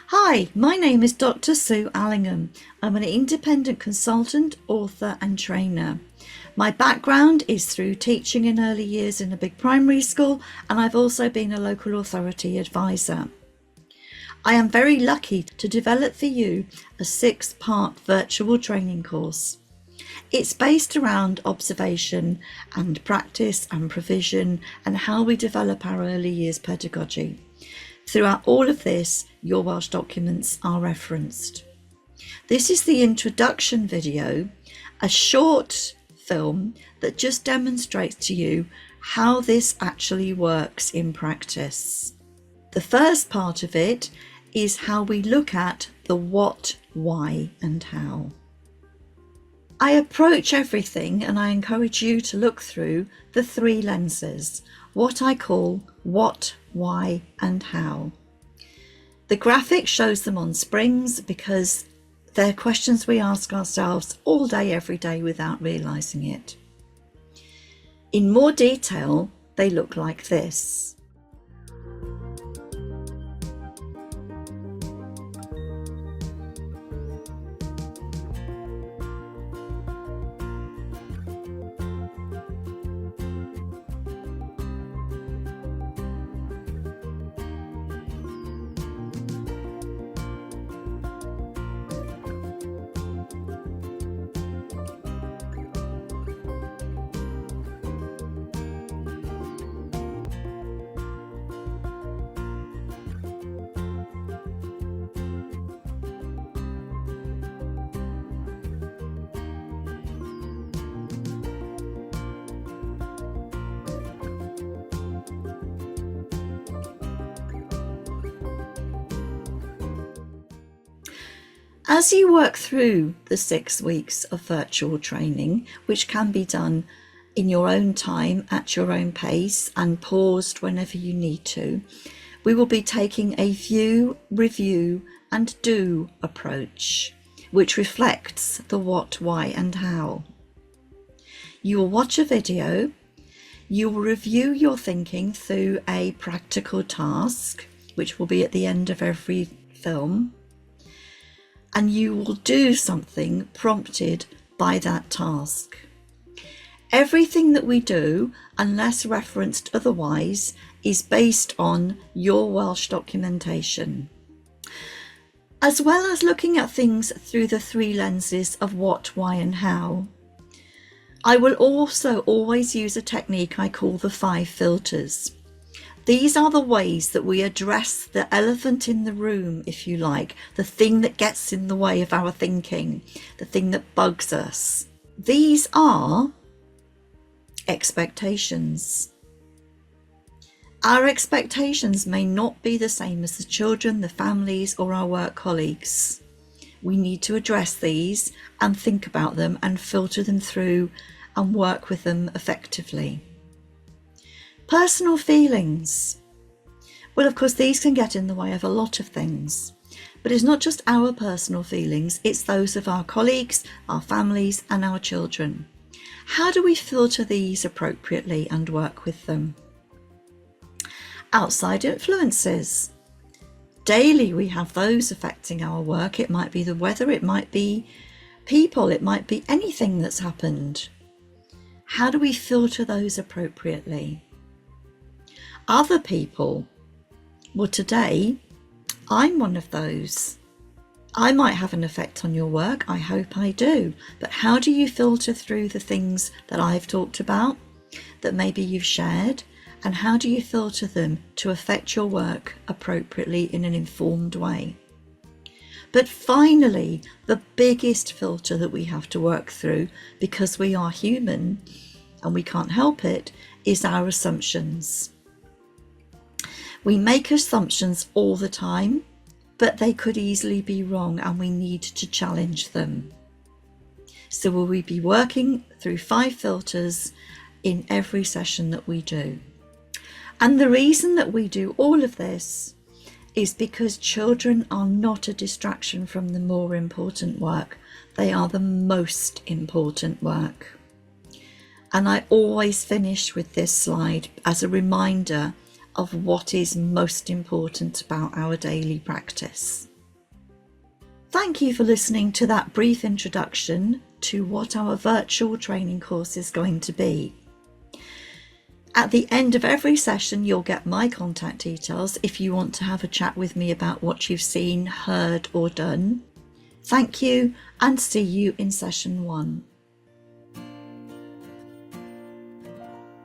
Hi, my name is Dr Sue Allingham. I'm an independent consultant, author and trainer. My background is through teaching in early years in a big primary school, and I've also been a local authority advisor. I am very lucky to develop for you a 6-part virtual training course. It's based around observation and practice and provision and how we develop our early years pedagogy. Throughout all of this, your Welsh documents are referenced. This is the introduction video, a short film that just demonstrates to you how this actually works in practice. The first part of it is how we look at the what, why and how. I approach everything and I encourage you to look through the 3 lenses, what I call what, why and how. The graphic shows them on springs because they're questions we ask ourselves all day, every day without realising it. In more detail, they look like this. As you work through the 6 weeks of virtual training, which can be done in your own time, at your own pace, and paused whenever you need to, we will be taking a view, review, and do approach, which reflects the what, why, and how. You will watch a video, you will review your thinking through a practical task, which will be at the end of every film, and you will do something prompted by that task. Everything that we do, unless referenced otherwise, is based on your Welsh documentation. As well as looking at things through the 3 lenses of what, why and how, I will also always use a technique I call the 5 filters. These are the ways that we address the elephant in the room, if you like, the thing that gets in the way of our thinking, the thing that bugs us. These are expectations. Our expectations may not be the same as the children, the families, or our work colleagues. We need to address these and think about them and filter them through and work with them effectively. Personal feelings. Well, of course, these can get in the way of a lot of things, but it's not just our personal feelings, it's those of our colleagues, our families, and our children. How do we filter these appropriately and work with them? Outside influences. Daily, we have those affecting our work. It might be the weather, it might be people, it might be anything that's happened. How do we filter those appropriately? Other people. Well, today, I'm one of those. I might have an effect on your work, I hope I do, but how do you filter through the things that I've talked about, that maybe you've shared, and how do you filter them to affect your work appropriately in an informed way? But finally, the biggest filter that we have to work through, because we are human and we can't help it, is our assumptions. We make assumptions all the time, but they could easily be wrong and we need to challenge them. So will we be working through 5 filters in every session that we do? And the reason that we do all of this is because children are not a distraction from the more important work. They are the most important work. And I always finish with this slide as a reminder of what is most important about our daily practice. Thank you for listening to that brief introduction to what our virtual training course is going to be. At the end of every session, you'll get my contact details if you want to have a chat with me about what you've seen, heard, or done. Thank you, and see you in session 1.